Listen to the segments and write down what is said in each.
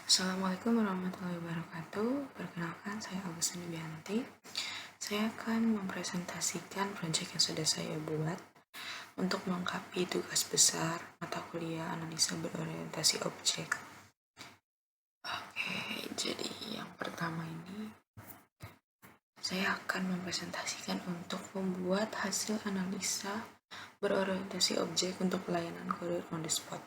Assalamualaikum warahmatullahi wabarakatuh. Perkenalkan, saya Agustin Wianti. Saya akan mempresentasikan proyek yang sudah saya buat untuk melengkapi tugas besar mata kuliah analisa berorientasi objek. Oke, jadi yang pertama ini saya akan mempresentasikan untuk membuat hasil analisa berorientasi objek untuk pelayanan kurir on the spot.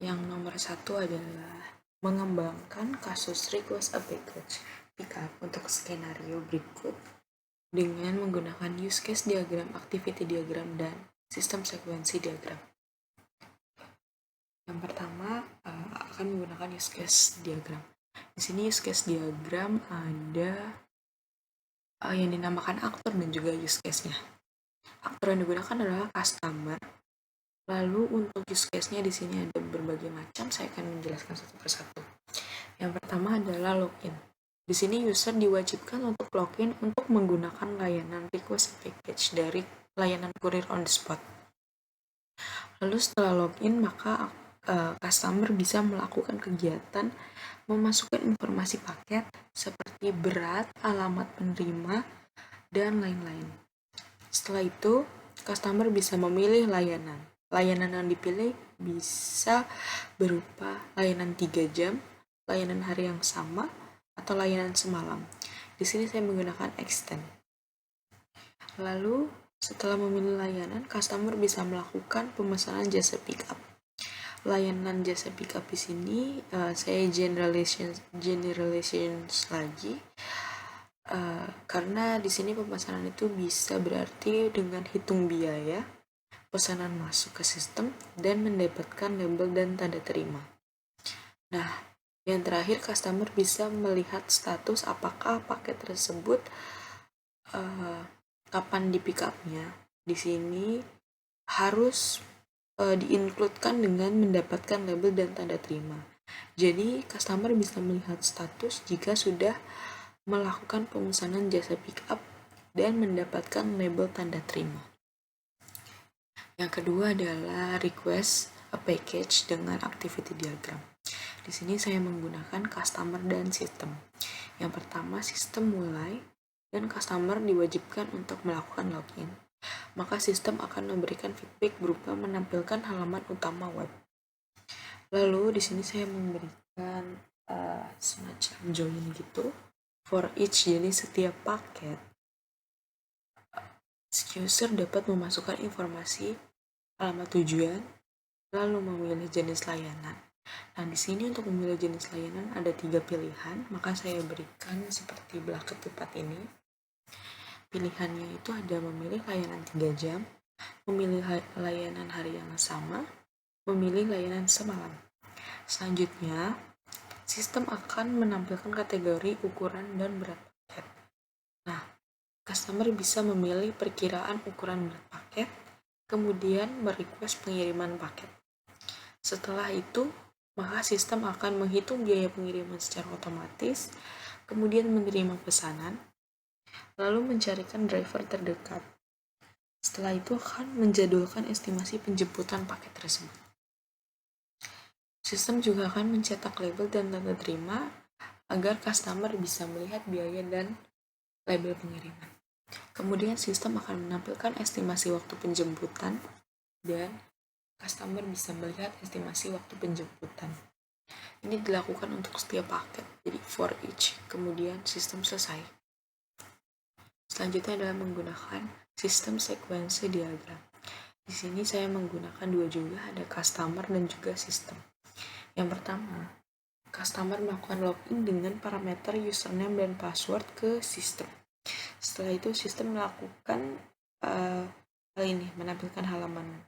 Yang nomor satu adalah mengembangkan kasus request a package pickup untuk skenario berikut dengan menggunakan use case diagram, activity diagram, dan sistem sekuensi diagram. Yang pertama akan menggunakan use case diagram. Di sini use case diagram ada yang dinamakan aktor dan juga use case-nya. Aktor yang digunakan adalah customer. Lalu untuk use case-nya di sini ada berbagai macam, saya akan menjelaskan satu persatu. Yang pertama adalah login. Di sini user diwajibkan untuk login untuk menggunakan layanan request package dari layanan kurir on the spot. Lalu setelah login, maka customer bisa melakukan kegiatan memasukkan informasi paket seperti berat, alamat penerima, dan lain-lain. Setelah itu, customer bisa memilih layanan. Layanan yang dipilih bisa berupa layanan 3 jam, layanan hari yang sama, atau layanan semalam. Di sini saya menggunakan extend. Lalu, setelah memilih layanan, customer bisa melakukan pemesanan jasa pickup. Layanan jasa pickup di sini saya generalizations lagi. Karena di sini pemesanan itu bisa berarti dengan hitung biaya, pesanan masuk ke sistem, dan mendapatkan label dan tanda terima. Nah, yang terakhir, customer bisa melihat status apakah paket tersebut kapan di pick up-nya. Di sini harus di-include-kan dengan mendapatkan label dan tanda terima. Jadi, customer bisa melihat status jika sudah melakukan pemesanan jasa pick up dan mendapatkan label tanda terima. Yang kedua adalah request a package dengan activity diagram. Di sini saya menggunakan customer dan sistem. Yang pertama, sistem mulai dan customer diwajibkan untuk melakukan login. Maka sistem akan memberikan feedback berupa menampilkan halaman utama web. Lalu di sini saya memberikan semacam join gitu for each, jadi setiap paket user dapat memasukkan informasi alamat tujuan, lalu memilih jenis layanan. Nah, di sini untuk memilih jenis layanan ada 3 pilihan, maka saya berikan seperti belah ketupat ini. Pilihannya itu ada memilih layanan 3 jam, memilih layanan hari yang sama, memilih layanan semalam. Selanjutnya, sistem akan menampilkan kategori, ukuran, dan berat paket. Nah, customer bisa memilih perkiraan ukuran berat paket, kemudian merequest pengiriman paket. Setelah itu, maka sistem akan menghitung biaya pengiriman secara otomatis, kemudian menerima pesanan, lalu mencarikan driver terdekat. Setelah itu akan menjadwalkan estimasi penjemputan paket tersebut. Sistem juga akan mencetak label dan tanda terima agar customer bisa melihat biaya dan label pengiriman. Kemudian sistem akan menampilkan estimasi waktu penjemputan dan customer bisa melihat estimasi waktu penjemputan. Ini dilakukan untuk setiap paket, jadi for each. Kemudian sistem selesai. Selanjutnya adalah menggunakan sistem sekuensi diagram. Di sini saya menggunakan dua juga, ada customer dan juga sistem. Yang pertama, customer melakukan login dengan parameter username dan password ke sistem. Setelah itu sistem melakukan hal ini, menampilkan halaman.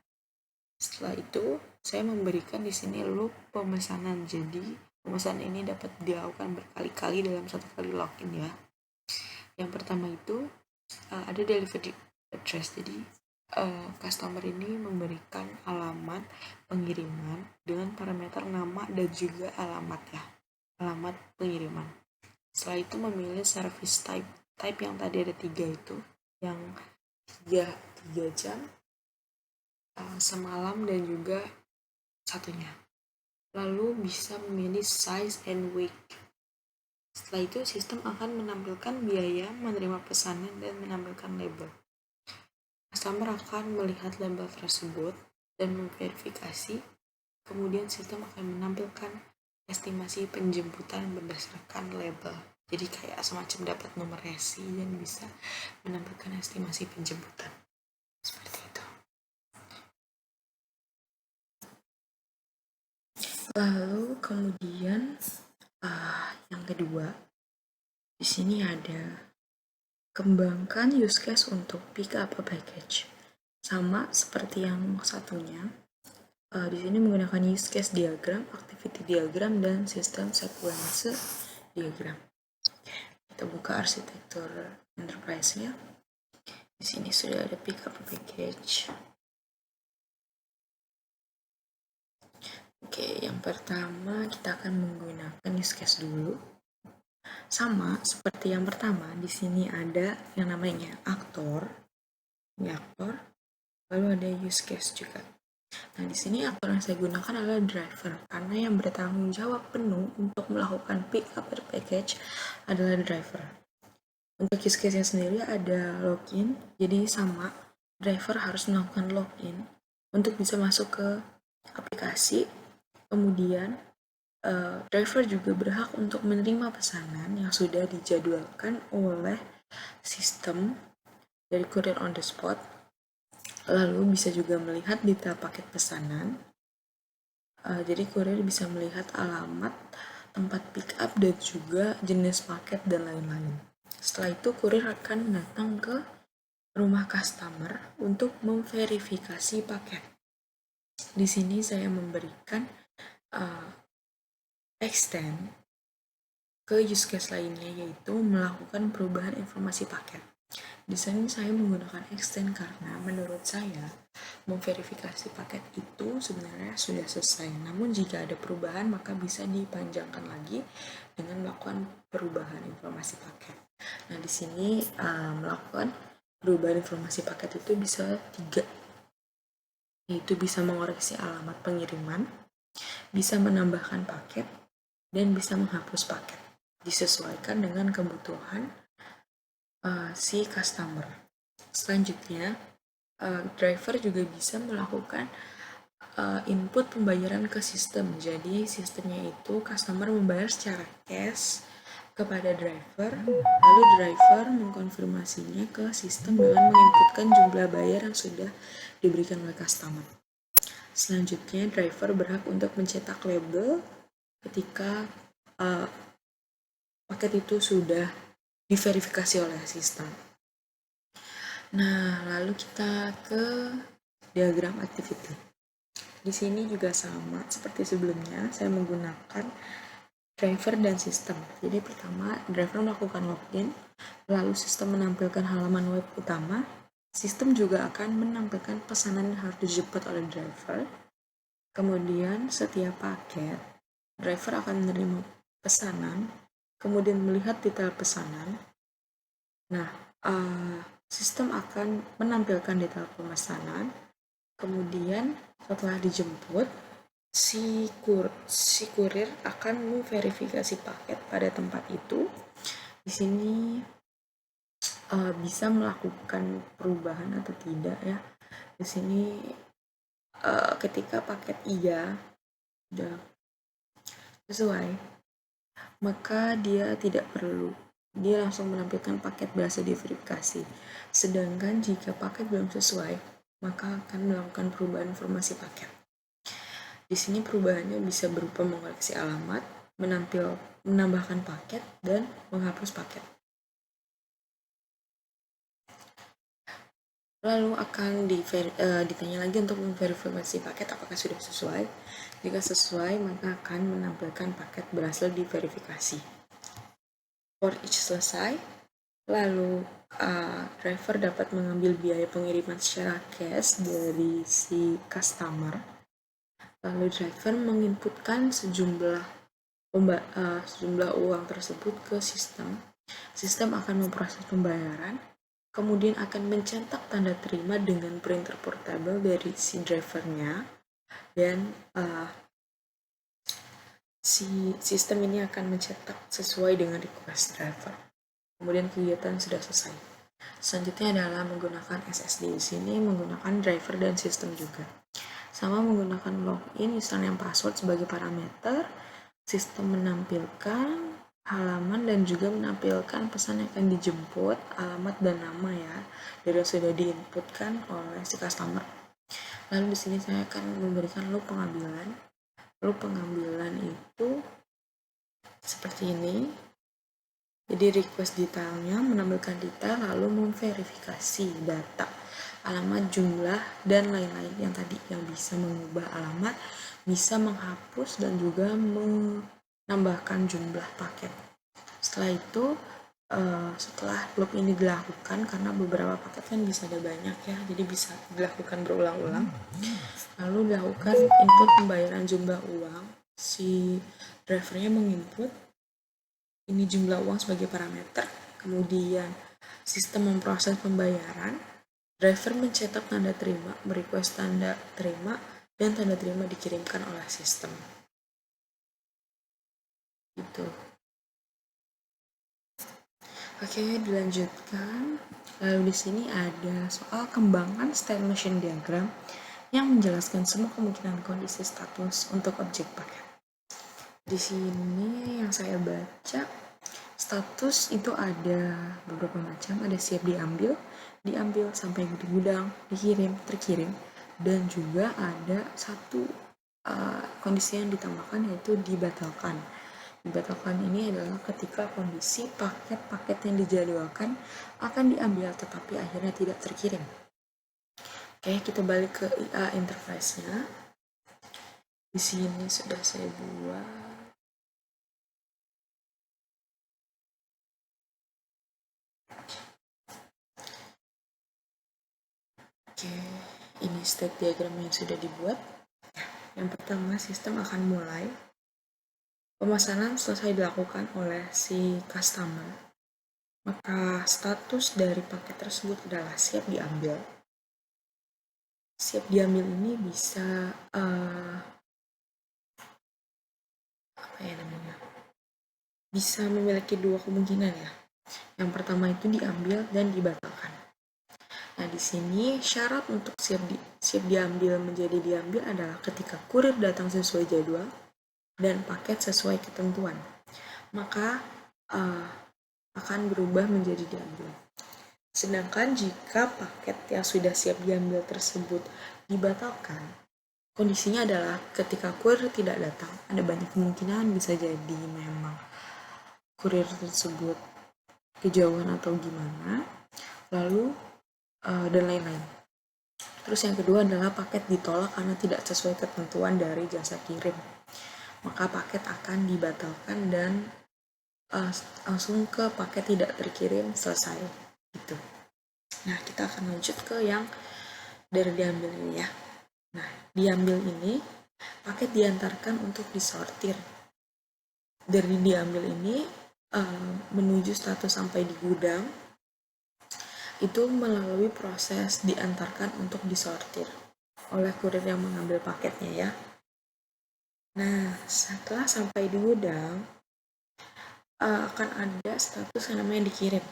Setelah itu saya memberikan di sini loop pemesanan. Jadi pemesanan ini dapat dilakukan berkali-kali dalam satu kali login ya. Yang pertama itu ada delivery address. Jadi customer ini memberikan alamat pengiriman dengan parameter nama dan juga alamat ya, alamat pengiriman. Setelah itu memilih service type yang tadi ada 3 itu, yang 3 jam, semalam, dan juga satunya. lalu bisa memilih size and weight. Setelah itu, sistem akan menampilkan biaya, menerima pesanan, dan menampilkan label. Customer akan melihat label tersebut dan memverifikasi. Kemudian sistem akan menampilkan estimasi penjemputan berdasarkan label. Jadi kayak semacam dapat nomor resi dan bisa menampilkan estimasi penjemputan. Seperti itu. Lalu kemudian yang kedua, di sini ada kembangkan use case untuk pick up a package. Sama seperti yang satunya. Di sini menggunakan use case diagram, activity diagram, dan sistem sequence diagram. Kita buka arsitektur enterprise-nya. Di sini sudah ada pick up package. Oke, yang pertama kita akan menggunakan use case dulu. Sama seperti yang pertama, di sini ada yang namanya aktor. Ini aktor. Lalu ada use case juga. Nah, di sini aktor yang saya gunakan adalah driver, karena yang bertanggung jawab penuh untuk melakukan pick up package adalah driver. Untuk use case-nya sendiri ada login, jadi sama, driver harus melakukan login untuk bisa masuk ke aplikasi. Kemudian, driver juga berhak untuk menerima pesanan yang sudah dijadwalkan oleh sistem dari courier on the spot. Lalu bisa juga melihat detail paket pesanan. Jadi kurir bisa melihat alamat, tempat pick up, dan juga jenis paket dan lain-lain. Setelah itu kurir akan datang ke rumah customer untuk memverifikasi paket. Di sini saya memberikan extend ke use case lainnya, yaitu melakukan perubahan informasi paket. Di sini saya menggunakan extend karena menurut saya memverifikasi paket itu sebenarnya sudah selesai. Namun jika ada perubahan maka bisa dipanjangkan lagi dengan melakukan perubahan informasi paket. Nah, di sini melakukan perubahan informasi paket itu bisa 3, yaitu bisa mengoreksi alamat pengiriman, bisa menambahkan paket, dan bisa menghapus paket. Disesuaikan dengan kebutuhan si customer. Selanjutnya, driver juga bisa melakukan input pembayaran ke sistem. Jadi sistemnya itu customer membayar secara cash kepada driver, lalu driver mengkonfirmasinya ke sistem dengan menginputkan jumlah bayar yang sudah diberikan oleh customer. Selanjutnya, driver berhak untuk mencetak label ketika paket itu sudah diverifikasi oleh sistem. Nah, lalu kita ke diagram activity. Di sini juga sama seperti sebelumnya, saya menggunakan driver dan sistem. Jadi pertama, driver melakukan login, lalu sistem menampilkan halaman web utama. Sistem juga akan menampilkan pesanan yang harus dijemput oleh driver. Kemudian setiap paket, driver akan menerima pesanan, kemudian melihat detail pesanan. Nah, sistem akan menampilkan detail pemesanan. Kemudian setelah dijemput, si kurir akan memverifikasi paket pada tempat itu. Di sini bisa melakukan perubahan atau tidak ya. Di sini ketika paket iya sudah sesuai, maka dia tidak perlu, dia langsung menampilkan paket berhasil diverifikasi. Sedangkan jika paket belum sesuai, maka akan melakukan perubahan informasi paket. Di sini perubahannya bisa berupa mengoreksi alamat, menambahkan paket, dan menghapus paket. Lalu akan ditanya lagi untuk memverifikasi paket apakah sudah sesuai. Jika sesuai, maka akan menampilkan paket berhasil diverifikasi. For each selesai, lalu driver dapat mengambil biaya pengiriman secara cash dari si customer. Lalu driver menginputkan sejumlah uang tersebut ke sistem. Sistem akan memproses pembayaran, kemudian akan mencetak tanda terima dengan printer portable dari si drivernya, dan si sistem ini akan mencetak sesuai dengan request driver. Kemudian kegiatan sudah selesai. Selanjutnya adalah menggunakan SSD. Di sini menggunakan driver dan sistem juga. Sama menggunakan login, username, password sebagai parameter. Sistem menampilkan halaman dan juga menampilkan pesan yang akan dijemput, alamat dan nama ya, dari yang sudah diinputkan oleh si customer. Lalu di sini saya akan memberikan loop pengambilan. Loop pengambilan itu seperti ini. Jadi request detailnya menampilkan detail lalu memverifikasi data, alamat, jumlah, dan lain-lain yang tadi yang bisa mengubah alamat, bisa menghapus dan juga menambahkan jumlah paket. Setelah itu setelah loop ini dilakukan, karena beberapa paket kan bisa ada banyak ya, jadi bisa dilakukan berulang-ulang. Lalu dilakukan input pembayaran jumlah uang. Si drivernya menginput ini jumlah uang sebagai parameter, kemudian sistem memproses pembayaran, driver mencetak tanda terima, merequest tanda terima, dan tanda terima dikirimkan oleh sistem. Itu. Oke, dilanjutkan. Lalu di sini ada soal kembangan state machine diagram yang menjelaskan semua kemungkinan kondisi status untuk objek paket. Di sini yang saya baca, status itu ada beberapa macam, ada siap diambil sampai di gudang, dikirim, terkirim, dan juga ada satu kondisi yang ditambahkan yaitu dibatalkan. Dibatalkan ini adalah ketika kondisi paket-paket yang dijadwalkan akan diambil tetapi akhirnya tidak terkirim. Oke, kita balik ke IA interface-nya. Di sini sudah saya buat. Oke, ini state diagram yang sudah dibuat. Yang pertama, sistem akan mulai. Pemesanan selesai dilakukan oleh si customer. Maka status dari paket tersebut adalah siap diambil. Siap diambil ini bisa bisa memiliki dua kemungkinan ya. Yang pertama itu diambil dan dibatalkan. Nah, di sini syarat untuk siap diambil menjadi diambil adalah ketika kurir datang sesuai jadwal dan paket sesuai ketentuan, maka akan berubah menjadi diambil. Sedangkan jika paket yang sudah siap diambil tersebut dibatalkan, kondisinya adalah ketika kurir tidak datang. Ada banyak kemungkinan, bisa jadi memang kurir tersebut kejauhan atau gimana, lalu dan lain-lain. Terus yang kedua adalah paket ditolak karena tidak sesuai ketentuan dari jasa kirim. Maka paket akan dibatalkan dan langsung ke paket tidak terkirim, selesai. Gitu. Nah, kita akan lanjut ke yang dari diambil ini ya. Nah, diambil ini paket diantarkan untuk disortir. Dari diambil ini menuju status sampai di gudang itu melalui proses diantarkan untuk disortir oleh kurir yang mengambil paketnya ya. Nah, setelah sampai di gudang akan ada status yang namanya dikirim.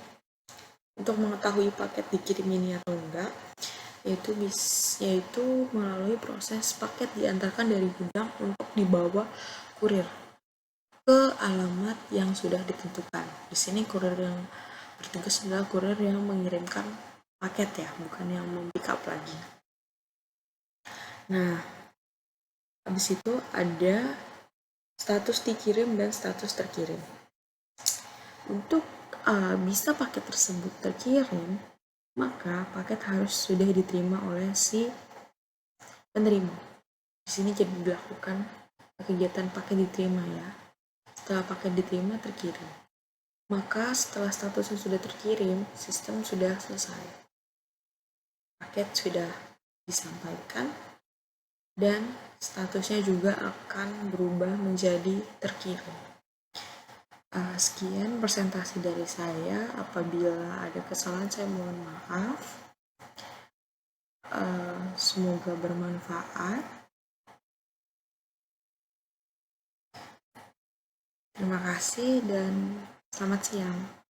Untuk mengetahui paket dikirim ini atau enggak, yaitu melalui proses paket diantarkan dari gudang untuk dibawa kurir ke alamat yang sudah ditentukan. Di sini kurir yang bertugas adalah kurir yang mengirimkan paket ya, bukan yang pick up lagi. Nah, habis itu ada status dikirim dan status terkirim. Untuk bisa paket tersebut terkirim, maka paket harus sudah diterima oleh si penerima. Di sini jadi dilakukan kegiatan paket diterima ya. Setelah paket diterima, terkirim. Maka setelah statusnya sudah terkirim, sistem sudah selesai. Paket sudah disampaikan dan statusnya juga akan berubah menjadi terkirim. Sekian presentasi dari saya. Apabila ada kesalahan saya mohon maaf. Semoga bermanfaat. Terima kasih dan selamat siang.